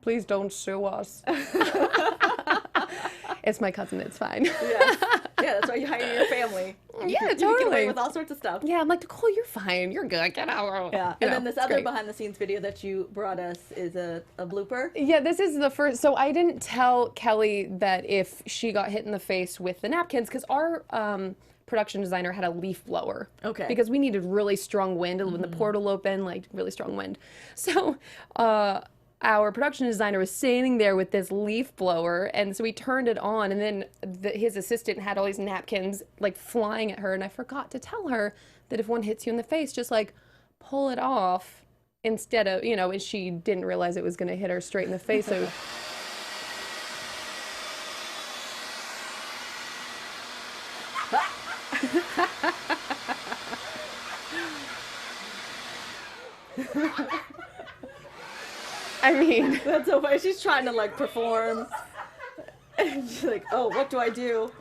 Speaker 3: please don't sue us. It's my cousin, it's fine.
Speaker 1: Yeah, that's why you hire your family.
Speaker 3: Yeah,
Speaker 1: You can get away
Speaker 3: totally.
Speaker 1: with all sorts of stuff.
Speaker 3: Yeah, I'm like, Nicole, you're fine. You're good. Get out.
Speaker 1: Yeah,
Speaker 3: You
Speaker 1: and
Speaker 3: know,
Speaker 1: then this
Speaker 3: it's
Speaker 1: other
Speaker 3: great.
Speaker 1: behind the scenes video that you brought us is a blooper.
Speaker 3: Yeah, this is the first. So I didn't tell Kelly that if she got hit in the face with the napkins, because our production designer had a leaf blower.
Speaker 1: Okay.
Speaker 3: Because we needed really strong wind, and when the portal opened, like really strong wind. So our production designer was standing there with this leaf blower, and so he turned it on, and then his assistant had all these napkins like flying at her, and I forgot to tell her that if one hits you in the face, just like pull it off instead of, you know, and she didn't realize it was going to hit her straight in the face. So I mean,
Speaker 1: That's so funny. She's trying to like perform. And she's like, oh, what do I do?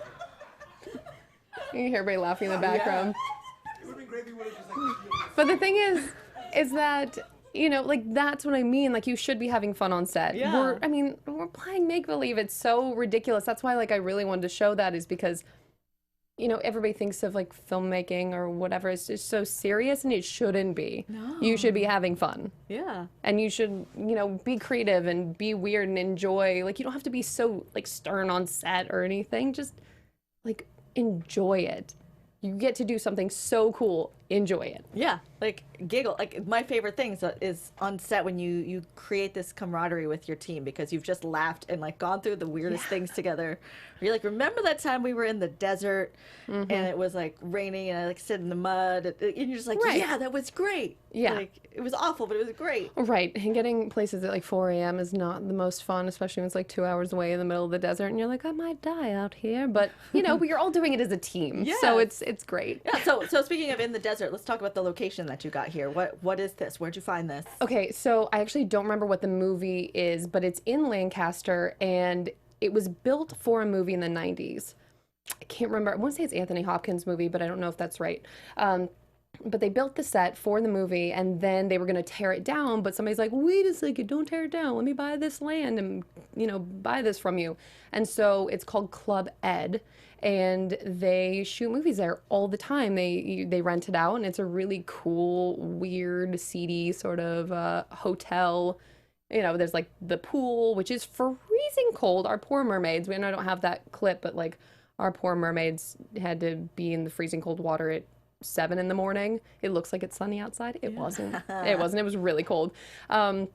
Speaker 3: you can hear everybody laughing in the background.
Speaker 5: It would be great if you would have just like.
Speaker 3: But the thing is that, you know, like that's what I mean. Like you should be having fun on set.
Speaker 1: Yeah.
Speaker 3: We're playing make believe. It's so ridiculous. That's why like I really wanted to show that, is because, you know, everybody thinks of like filmmaking or whatever. It's just so serious, and it shouldn't be.
Speaker 1: No.
Speaker 3: You should be having fun.
Speaker 1: Yeah.
Speaker 3: And you should, you know, be creative and be weird and enjoy. Like you don't have to be so like stern on set or anything. Just like enjoy it. You get to do something so cool. Enjoy it.
Speaker 1: Yeah, like giggle. Like my favorite things is on set when you create this camaraderie with your team because you've just laughed and like gone through the weirdest things together. You're like, remember that time we were in the desert and it was like raining and I like sit in the mud and you're just like,
Speaker 3: Right.
Speaker 1: yeah, that was great.
Speaker 3: Yeah.
Speaker 1: Like it was awful, but it was great.
Speaker 3: Right. And getting places at like 4 a.m. is not the most fun, especially when it's like 2 hours away in the middle of the desert and you're like, I might die out here. But, you know, you're all doing it as a team. So
Speaker 1: Yes.
Speaker 3: it's great.
Speaker 1: Yeah. So speaking of in the desert, let's talk about the location that you got here. What is this? Where'd you find this?
Speaker 3: Okay, so I actually don't remember what the movie is, but it's in Lancaster, and it was built for a movie in the 90s. I can't remember. I want to say it's Anthony Hopkins' movie, but I don't know if that's right. But they built the set for the movie, and then they were going to tear it down, but somebody's like, wait a second, don't tear it down. Let me buy this land and, you know, buy this from you. And so it's called Club Ed, and they shoot movies there all the time. They rent it out, and it's a really cool, weird, seedy sort of hotel. You know, there's like the pool, which is freezing cold. Our poor mermaids, I don't have that clip, but like our poor mermaids had to be in the freezing cold water at 7 in the morning. It looks like it's sunny outside. It wasn't. It wasn't. It was really cold. But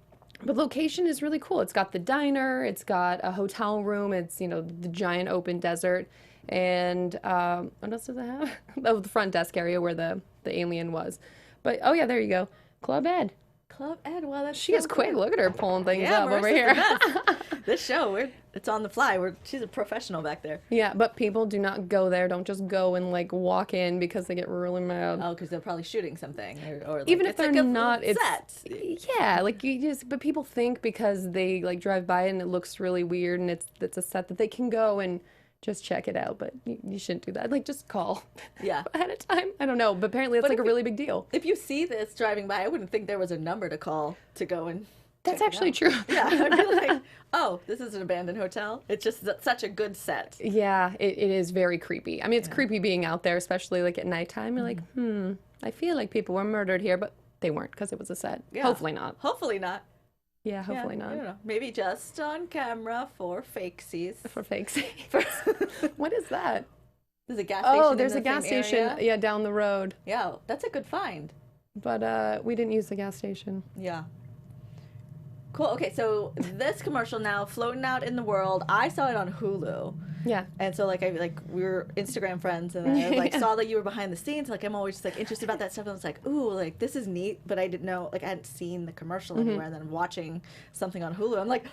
Speaker 3: location is really cool. It's got the diner. It's got a hotel room. It's, you know, the giant open desert. And what else does it have? Oh, the front desk area where the alien was. But, oh, yeah, there you go. Club Ed.
Speaker 1: Club Ed. Wow, that's
Speaker 3: She is quick. Look at her pulling things up over
Speaker 1: Marissa's
Speaker 3: here.
Speaker 1: the best. This show, it's on the fly. She's a professional back there.
Speaker 3: Yeah, but people do not go there. Don't just go and like walk in because they get really mad.
Speaker 1: Oh, because they're probably shooting something, or like,
Speaker 3: Even if
Speaker 1: it's
Speaker 3: they're
Speaker 1: like a
Speaker 3: not, it's
Speaker 1: set.
Speaker 3: yeah, like you just. But people think because they like drive by and it looks really weird and it's a set that they can go and just check it out. But you shouldn't do that. Like just call.
Speaker 1: Yeah.
Speaker 3: Ahead of time. I don't know, but apparently it's
Speaker 1: But
Speaker 3: like a
Speaker 1: if
Speaker 3: really big deal.
Speaker 1: If you see this driving by, I wouldn't think there was a number to call to go and.
Speaker 3: That's
Speaker 1: check it
Speaker 3: actually
Speaker 1: out.
Speaker 3: true.
Speaker 1: Yeah, I'd be like, oh, this is an abandoned hotel. It's just such a good set.
Speaker 3: Yeah, it is very creepy. I mean, it's creepy being out there, especially like at nighttime. You're like, I feel like people were murdered here, but they weren't because it was a set.
Speaker 1: Yeah.
Speaker 3: Hopefully not.
Speaker 1: Hopefully not.
Speaker 3: Yeah, hopefully
Speaker 1: I
Speaker 3: not.
Speaker 1: don't know. Maybe just on camera for fakesies.
Speaker 3: For fakes. What is that?
Speaker 1: There's a gas station.
Speaker 3: Oh,
Speaker 1: in
Speaker 3: there's
Speaker 1: the
Speaker 3: a gas
Speaker 1: same
Speaker 3: station.
Speaker 1: area.
Speaker 3: Yeah, down the road.
Speaker 1: Yeah, that's a good find.
Speaker 3: But we didn't use the gas station.
Speaker 1: Yeah. Cool. Okay, so this commercial now floating out in the world. I saw it on Hulu,
Speaker 3: Yeah.
Speaker 1: And so like we were Instagram friends, and I like saw that you were behind the scenes. Like I'm always just like interested about that stuff. And I was like, ooh, like this is neat, but I didn't know, like I hadn't seen the commercial anywhere. And then I'm watching something on Hulu. I'm like,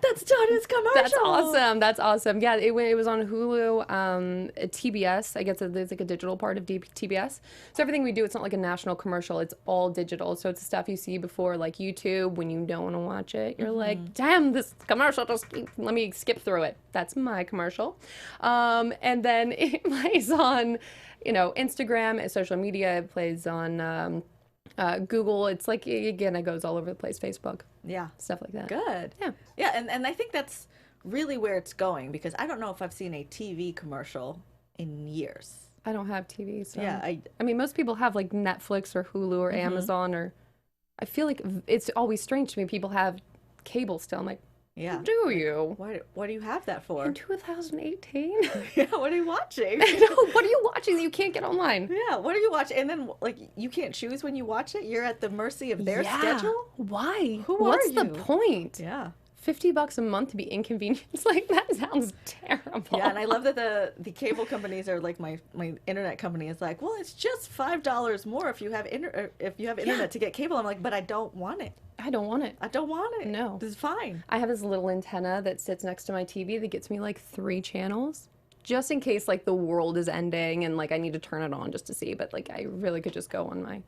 Speaker 1: that's Tanya's commercial.
Speaker 3: That's awesome. That's awesome. Yeah, it was on Hulu, TBS. I guess there's like a digital part of TBS. So everything we do, it's not like a national commercial. It's all digital. So it's the stuff you see before, like YouTube, when you don't want to watch it. You're like, damn, this commercial, just let me skip through it. That's my commercial. And then it plays on, Instagram, social media. It plays on Google. It's like, again, it goes all over the place. Facebook.
Speaker 1: Yeah.
Speaker 3: Stuff like that.
Speaker 1: Good.
Speaker 3: Yeah.
Speaker 1: Yeah, and I think that's really where it's going, because I don't know if I've seen a TV commercial in years.
Speaker 3: I don't have TV, so
Speaker 1: Yeah,
Speaker 3: I mean, most people have like Netflix or Hulu or Amazon, or I feel like it's always strange to me. People have cable still. I'm like,
Speaker 1: yeah.
Speaker 3: do you?
Speaker 1: What do you have that for?
Speaker 3: In 2018?
Speaker 1: Yeah, what are you watching?
Speaker 3: I know. What are you watching that you can't get online?
Speaker 1: Yeah, what are you watching? And then, like, you can't choose when you watch it? You're at the mercy of their schedule?
Speaker 3: Why?
Speaker 1: What's
Speaker 3: the point?
Speaker 1: Yeah.
Speaker 3: $50 a month to be inconvenienced? Like, that sounds terrible.
Speaker 1: Yeah, and I love that the cable companies are like, my internet company is like, well, it's just $5 more if you have internet to get cable. I'm like, but I don't want it.
Speaker 3: I don't want it.
Speaker 1: I don't want it.
Speaker 3: No.
Speaker 1: This is fine.
Speaker 3: I have this little antenna that sits next to my TV that gets me like 3 channels, just in case like the world is ending and like I need to turn it on just to see. But like I really could just go on my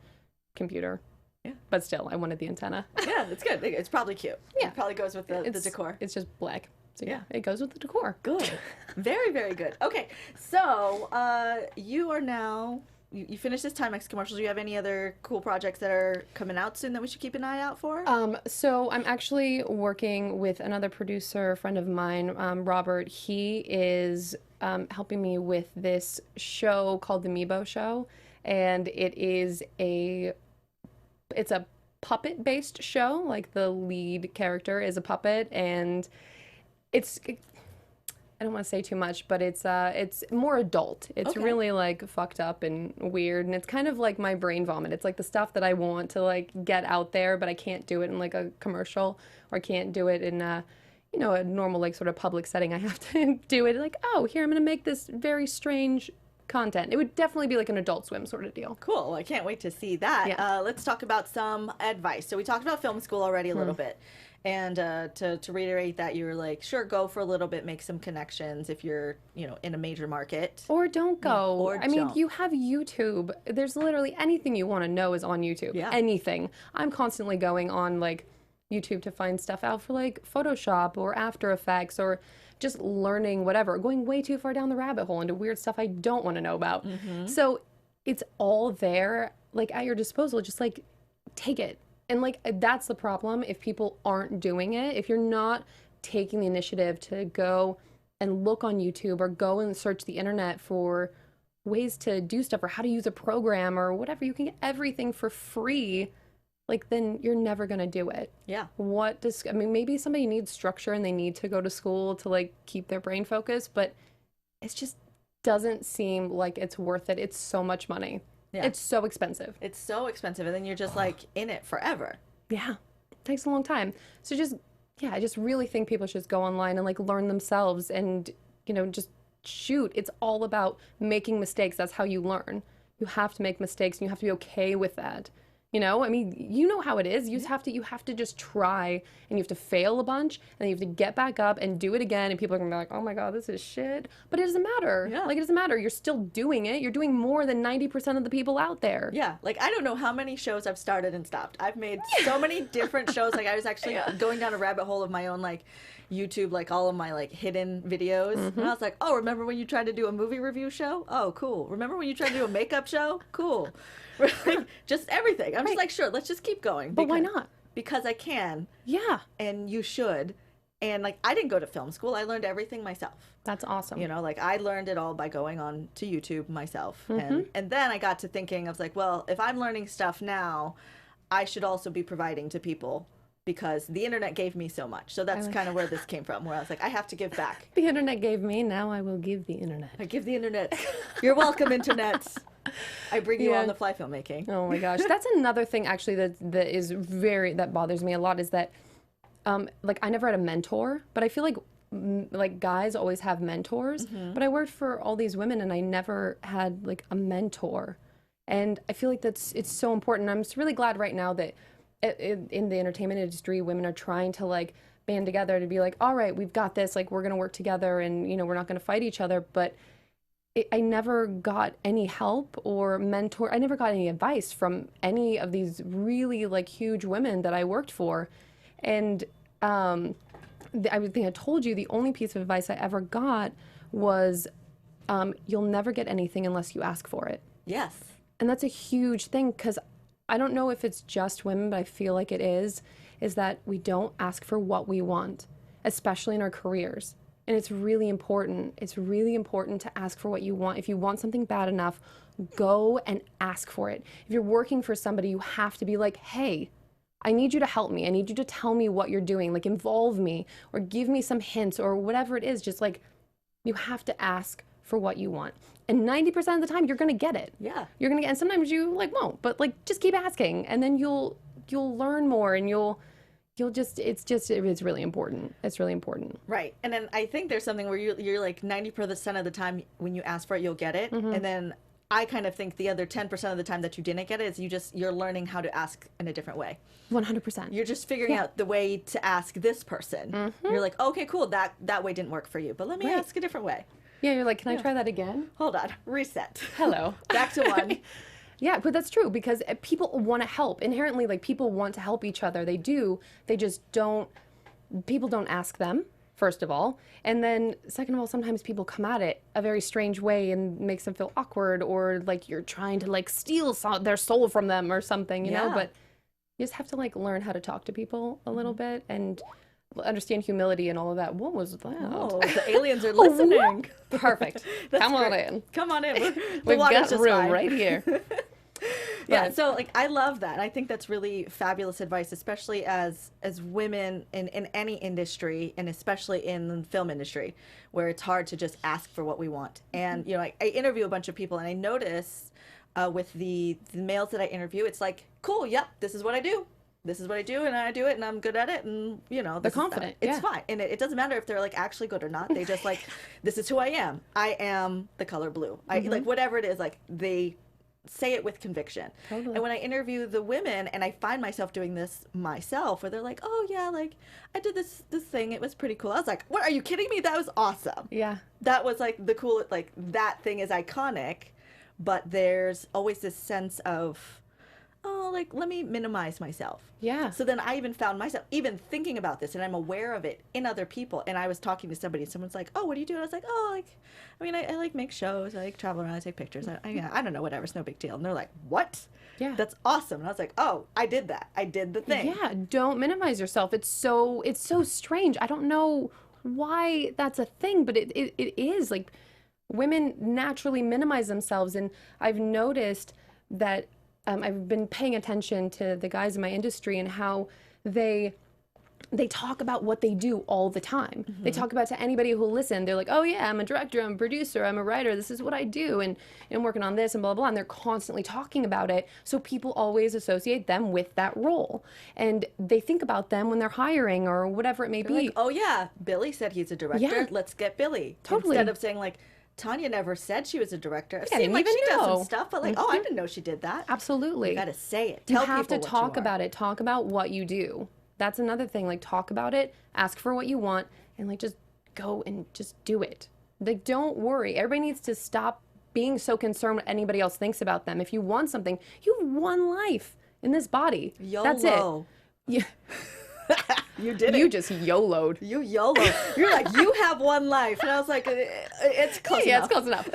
Speaker 3: computer. Yeah. But still, I wanted the antenna.
Speaker 1: Yeah, it's good. It's probably cute.
Speaker 3: Yeah.
Speaker 1: It probably goes with the decor.
Speaker 3: It's just black. So yeah, it goes with the decor.
Speaker 1: Good. Very, very good. Okay, so you are now... You finished this Timex commercial. Do you have any other cool projects that are coming out soon that we should keep an eye out for?
Speaker 3: So I'm actually working with another producer friend of mine, Robert. He is helping me with this show called The Meebo Show, and it's a puppet-based show. Like the lead character is a puppet, and I don't want to say too much, but it's more adult. It's really like fucked up and weird, and it's kind of like my brain vomit. It's like the stuff that I want to like get out there, but I can't do it in like a commercial, or I can't do it in a normal like sort of public setting. I have to do it like, oh, here I'm gonna make this very strange content. It would definitely be like an Adult Swim sort of deal.
Speaker 1: Cool. Well, I can't wait to see that.
Speaker 3: Yeah.
Speaker 1: Let's talk about some advice. So we talked about film school already a little bit. And to reiterate that, you were like, sure, go for a little bit, make some connections if you're, in a major market.
Speaker 3: Or don't go.
Speaker 1: Or
Speaker 3: I mean,
Speaker 1: don't.
Speaker 3: you have YouTube. There's literally anything you want to know is on YouTube.
Speaker 1: Yeah.
Speaker 3: Anything. I'm constantly going on like YouTube to find stuff out for like Photoshop or After Effects, or just learning whatever, going way too far down the rabbit hole into weird stuff I don't want to know about. So it's all there, like at your disposal. Just like take it. And like that's the problem if people aren't doing it. If you're not taking the initiative to go and look on YouTube or go and search the internet for ways to do stuff or how to use a program or whatever, you can get everything for free. Like then you're never gonna do it.
Speaker 1: Yeah.
Speaker 3: Maybe somebody needs structure and they need to go to school to like keep their brain focused, but it just doesn't seem like it's worth it. It's so much money. Yeah. It's so expensive.
Speaker 1: It's so expensive, and then you're just like in it forever.
Speaker 3: Yeah. It takes a long time. So I just really think people should just go online and like learn themselves and, just shoot. It's all about making mistakes. That's how you learn. You have to make mistakes and you have to be okay with that. I mean, you know how it is. You have to just try, and you have to fail a bunch, and then you have to get back up and do it again, and people are gonna be like, oh my God, this is shit. But it doesn't matter.
Speaker 1: Yeah.
Speaker 3: Like, it doesn't matter. You're still doing it. You're doing more than 90% of the people out there.
Speaker 1: Yeah. Like, I don't know how many shows I've started and stopped. I've made so many different shows. Like, I was actually going down a rabbit hole of my own, like, YouTube, like, all of my, like, hidden videos. And I was like, oh, remember when you tried to do a movie review show? Oh, cool. Remember when you tried to do a makeup show? Cool. Like, just everything. I'm just like, sure, let's just keep going.
Speaker 3: But why not?
Speaker 1: Because I can.
Speaker 3: Yeah.
Speaker 1: And you should. And, like, I didn't go to film school. I learned everything myself.
Speaker 3: That's awesome.
Speaker 1: Like, I learned it all by going on to YouTube myself. And then I got to thinking, I was like, well, if I'm learning stuff now, I should also be providing to people, because the internet gave me so much. So that's kind of where this came from, where I was like, I have to give back.
Speaker 3: The internet gave me, now I will give the internet.
Speaker 1: I give the internet. You're welcome, internet. I bring you on the Fly Filmmaking.
Speaker 3: Oh my gosh. That's another thing actually that bothers me a lot, is that like I never had a mentor, but I feel like like guys always have mentors, but I worked for all these women and I never had like a mentor. And I feel like it's so important. I'm just really glad right now that in the entertainment industry, women are trying to like band together to be like, all right, we've got this, like we're going to work together and, you know, we're not going to fight each other. But I never got any help or mentor. I never got any advice from any of these really like huge women that I worked for. And I think I told you the only piece of advice I ever got was you'll never get anything unless you ask for it.
Speaker 1: Yes.
Speaker 3: And that's a huge thing, because I don't know if it's just women, but I feel like it is that we don't ask for what we want, especially in our careers. And it's really important. It's really important to ask for what you want. If you want something bad enough, go and ask for it. If you're working for somebody, you have to be like, hey, I need you to help me. I need you to tell me what you're doing, like involve me or give me some hints or whatever it is. Just like, you have to ask for what you want. And 90% of the time, you're going to get it.
Speaker 1: Yeah.
Speaker 3: You're going to get, and sometimes you like won't, but like just keep asking, and then you'll learn more, and you'll just, it's really important. It's really important.
Speaker 1: Right. And then I think there's something where you're like 90% of the time when you ask for it, you'll get it. And then I kind of think the other 10% of the time that you didn't get it is you're learning how to ask in a different way.
Speaker 3: 100%.
Speaker 1: You're just figuring out the way to ask this person. You're like, okay, cool. That way didn't work for you, but let me ask a different way.
Speaker 3: Yeah, you're like, can I try that again?
Speaker 1: Hold on. Reset.
Speaker 3: Hello.
Speaker 1: Back to one.
Speaker 3: Yeah, but that's true, because people want to help. Inherently, like, people want to help each other. They do. They just don't, people don't ask them, first of all. And then, second of all, sometimes people come at it a very strange way and makes them feel awkward, or like you're trying to like steal their soul from them or something, you know? But you just have to like learn how to talk to people a little bit and understand humility and all of that. What was that?
Speaker 1: Oh, the aliens are listening.
Speaker 3: Perfect. Come on in.
Speaker 1: Come on in.
Speaker 3: We've got room right here.
Speaker 1: Yeah, so like I love that. I think that's really fabulous advice, especially as women in any industry, and especially in the film industry, where it's hard to just ask for what we want. And you know, I interview a bunch of people, and I notice with the males that I interview, it's like, cool, yep, this is what I do. This is what I do, and I do it, and I'm good at it, and you know,
Speaker 3: they're confident.
Speaker 1: It's fine, and it doesn't matter if they're like actually good or not. They just like, this is who I am. I am the color blue. I like whatever it is. Like they say it with conviction. Totally. And when I interview the women, and I find myself doing this myself, where they're like, oh yeah, like I did this thing, it was pretty cool. I was like, what, are you kidding me? That was awesome. Yeah. That was like the cool, like that thing is iconic, but there's always this sense of, oh, like, let me minimize myself. Yeah. So then I even found myself even thinking about this, and I'm aware of it in other people. And I was talking to somebody, and someone's like, oh, what do you do? And I was like, oh, like, I mean, I like make shows. I like travel around. I take pictures. I don't know, whatever. It's no big deal. And they're like, what? Yeah. That's awesome. And I was like, oh, I did that. I did the thing.
Speaker 3: Yeah. Don't minimize yourself. It's so strange. I don't know why that's a thing, but it is. Like, women naturally minimize themselves. And I've noticed that I've been paying attention to the guys in my industry and how they talk about what they do all the time. They talk about, to anybody who'll listen, they're like, oh yeah, I'm a director, I'm a producer, I'm a writer, this is what I do, and I'm working on this and blah, blah, blah. And they're constantly talking about it. So people always associate them with that role. And they think about them when they're hiring or whatever it may be.
Speaker 1: Like, oh yeah, Billy said he's a director. Yeah. Let's get Billy. Totally. Instead of saying like, Tanya never said she was a director. I've seen like she does some stuff, but like, oh, I didn't know she did that.
Speaker 3: Absolutely.
Speaker 1: You got to say it.
Speaker 3: You have to talk about it. Talk about what you do. That's another thing. Like, talk about it, ask for what you want, and like just go and just do it. Like, don't worry. Everybody needs to stop being so concerned what anybody else thinks about them. If you want something, you have one life in this body.
Speaker 1: YOLO.
Speaker 3: That's it. Yeah.
Speaker 1: You did it.
Speaker 3: You just YOLO'd.
Speaker 1: You YOLO. You're like, you have one life. And I was like, it's close enough.
Speaker 3: Yeah, it's close enough.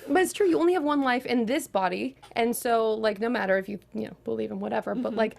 Speaker 3: But it's true. You only have one life in this body. And so, like, no matter if you believe in whatever, but like,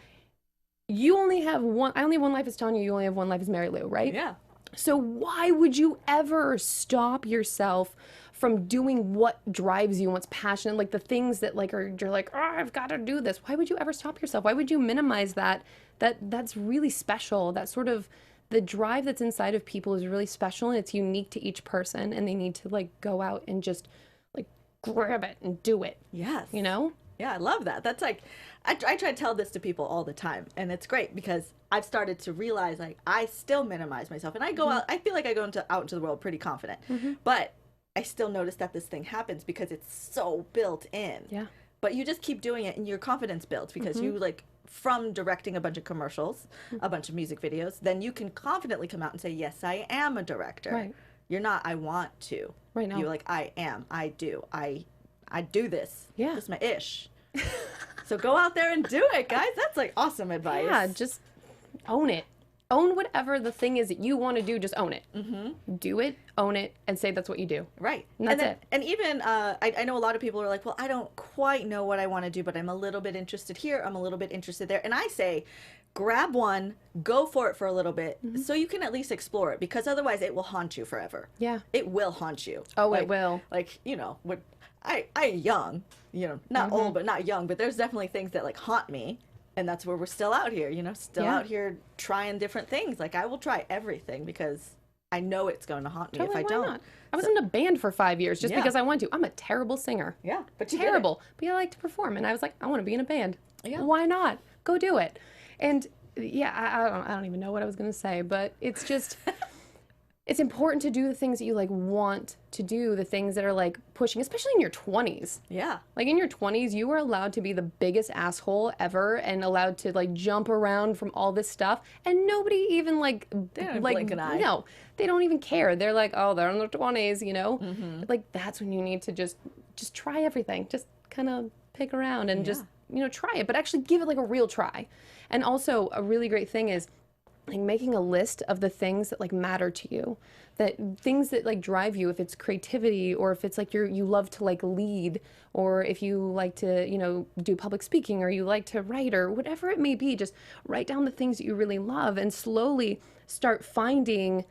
Speaker 3: you only have one. I only have one life as Tanya. You only have one life as Marielou, right?
Speaker 1: Yeah.
Speaker 3: So why would you ever stop yourself from doing what drives you and what's passionate, like the things that like you're like, oh, I've got to do this. Why would you ever stop yourself? Why would you minimize that? That's really special. That sort of, the drive that's inside of people is really special, and it's unique to each person, and they need to like go out and just like grab it and do it.
Speaker 1: Yes.
Speaker 3: You know?
Speaker 1: Yeah, I love that. That's like, I try to tell this to people all the time, and it's great because I've started to realize like I still minimize myself, and I go out. I feel like I go out into the world pretty confident, but I still notice that this thing happens because it's so built in.
Speaker 3: Yeah.
Speaker 1: But you just keep doing it, and your confidence builds because you like from directing a bunch of commercials, a bunch of music videos, then you can confidently come out and say, yes, I am a director.
Speaker 3: Right.
Speaker 1: You're not, I want to.
Speaker 3: Right now.
Speaker 1: You're like, I am. I do. I do this.
Speaker 3: Yeah.
Speaker 1: This is my ish. So go out there and do it, guys. That's like awesome advice.
Speaker 3: Yeah, just own it. Own whatever the thing is that you want to do. Just own it. Do it, own it, and say that's what you do.
Speaker 1: Right.
Speaker 3: And that's it.
Speaker 1: And even, I know a lot of people are like, well, I don't quite know what I want to do, but I'm a little bit interested here. I'm a little bit interested there. And I say, grab one, go for it for a little bit so you can at least explore it, because otherwise it will haunt you forever.
Speaker 3: Yeah.
Speaker 1: It will haunt you.
Speaker 3: Oh,
Speaker 1: like,
Speaker 3: it will.
Speaker 1: Like, you know, what I young, you know, not old, but not young, but there's definitely things that like haunt me. And that's where we're still out here, you know, out here trying different things. Like I will try everything because I know it's going to haunt me if I
Speaker 3: Why
Speaker 1: don't.
Speaker 3: not? I was in a band for 5 years just because I wanted to. I'm a terrible singer.
Speaker 1: Yeah, but you
Speaker 3: Terrible. But I like to perform. And I was like, I want to be in a band.
Speaker 1: Yeah.
Speaker 3: Why not? Go do it. And yeah, I don't even know what I was going to say, but it's just, it's important to do the things that you like want to do, the things that are like pushing, especially in your 20s.
Speaker 1: Yeah.
Speaker 3: Like in your 20s, you are allowed to be the biggest asshole ever and allowed to like jump around from all this stuff. And nobody even like,
Speaker 1: blink an eye.
Speaker 3: No, they don't even care. They're like, oh, they're in their 20s, you know? Like that's when you need to just try everything. Just kind of pick around and just, you know, try it, but actually give it like a real try. And also a really great thing is like making a list of the things that like matter to you, that things that like drive you, if it's creativity or if it's like you love to like lead, or if you like to, you know, do public speaking, or you like to write, or whatever it may be. Just write down the things that you really love and slowly start finding,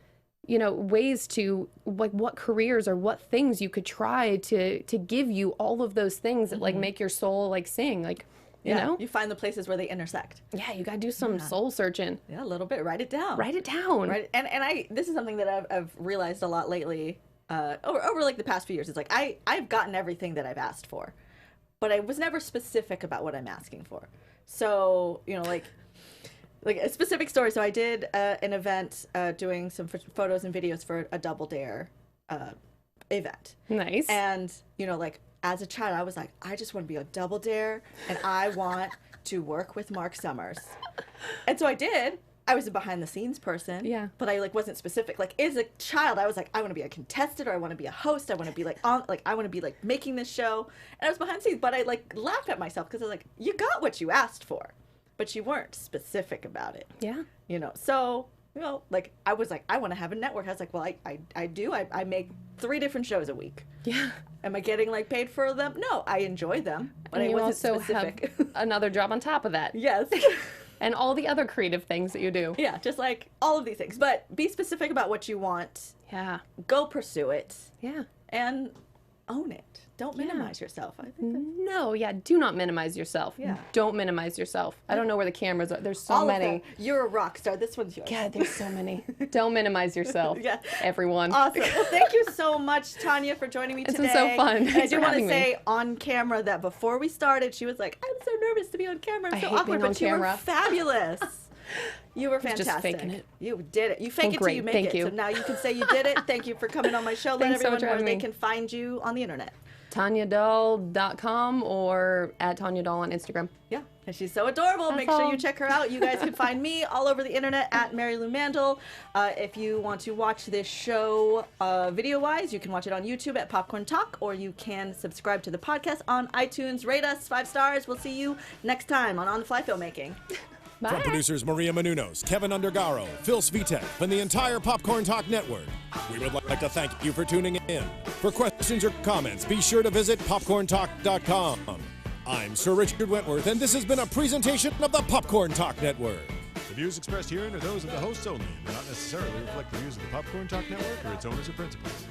Speaker 3: you know, ways to like what careers or what things you could try to give you all of those things that like make your soul like sing, like, you know?
Speaker 1: You find the places where they intersect.
Speaker 3: Yeah, you gotta do some soul searching.
Speaker 1: Yeah, a little bit. Write it down.
Speaker 3: Write it down.
Speaker 1: Right. And this is something that I've realized a lot lately, over like the past few years. It's like I've gotten everything that I've asked for, but I was never specific about what I'm asking for. So, you know, like a specific story. So I did an event doing some photos and videos for a Double Dare event.
Speaker 3: Nice.
Speaker 1: And, you know, like, as a child, I was like, I just want to be a Double Dare, and I want to work with Mark Summers. And so I did. I was a behind-the-scenes person.
Speaker 3: Yeah.
Speaker 1: But I, like, wasn't specific. Like, as a child, I was like, I want to be a contestant, or I want to be a host. I want to be, like, I want to be, like, making this show. And I was behind the scenes, but I, like, laughed at myself because I was like, you got what you asked for, but you weren't specific about it.
Speaker 3: Yeah.
Speaker 1: You know, so... You know, like, I was like, I want to have a network. I was like, well, I do. I make 3 different shows a week.
Speaker 3: Yeah.
Speaker 1: Am I getting, like, paid for them? No, I enjoy them, but
Speaker 3: And
Speaker 1: I
Speaker 3: you
Speaker 1: wasn't
Speaker 3: also
Speaker 1: specific.
Speaker 3: have another job on top of that.
Speaker 1: Yes.
Speaker 3: And all the other creative things that you do.
Speaker 1: Yeah, just, like, all of these things. But be specific about what you want.
Speaker 3: Yeah.
Speaker 1: Go pursue it.
Speaker 3: Yeah.
Speaker 1: And own it. Don't minimize yourself. I think that,
Speaker 3: No, yeah, do not minimize yourself.
Speaker 1: Yeah.
Speaker 3: Don't minimize yourself. I don't know where the cameras are. There's so
Speaker 1: all
Speaker 3: many.
Speaker 1: of them. You're a rock star. This one's yours.
Speaker 3: God, there's so many. Don't minimize yourself.
Speaker 1: Yeah.
Speaker 3: Everyone.
Speaker 1: Awesome. Well, thank you so much, Tanya, for joining me
Speaker 3: It's
Speaker 1: today.
Speaker 3: been so fun.
Speaker 1: And I
Speaker 3: Thanks
Speaker 1: do
Speaker 3: for
Speaker 1: want to
Speaker 3: having me.
Speaker 1: say on camera that before we started, she was like, I'm so nervous to be on camera. I'm
Speaker 3: I
Speaker 1: so
Speaker 3: hate
Speaker 1: awkward,
Speaker 3: being on
Speaker 1: but you were
Speaker 3: camera.
Speaker 1: fabulous. You were
Speaker 3: just
Speaker 1: fantastic.
Speaker 3: faking it.
Speaker 1: You did it. You fake
Speaker 3: Well,
Speaker 1: it till you
Speaker 3: great.
Speaker 1: make
Speaker 3: Thank
Speaker 1: it.
Speaker 3: you.
Speaker 1: So now you can say you did it. Thank you for coming on my show. Let
Speaker 3: Thanks so
Speaker 1: everyone
Speaker 3: much for
Speaker 1: know where
Speaker 3: having
Speaker 1: they
Speaker 3: me.
Speaker 1: can find you on the internet.
Speaker 3: TanyaDahl.com or at Tanya Dahl on Instagram.
Speaker 1: Yeah, and she's so adorable. Make sure
Speaker 3: all.
Speaker 1: you check her out. You guys can find me all over the internet at Marielou Mandl. If you want to watch this show video-wise, you can watch it on YouTube at Popcorn Talk, or you can subscribe to the podcast on iTunes. Rate us 5 stars. We'll see you next time on the Fly Filmmaking.
Speaker 3: Bye.
Speaker 2: From producers Maria Menounos, Kevin Undergaro, Phil Svitek, and the entire Popcorn Talk Network, we would like to thank you for tuning in. For questions or comments, be sure to visit popcorntalk.com. I'm Sir Richard Wentworth, and this has been a presentation of the Popcorn Talk Network.
Speaker 5: The views expressed herein are those of the hosts only and do not necessarily reflect the views of the Popcorn Talk Network or its owners or principals.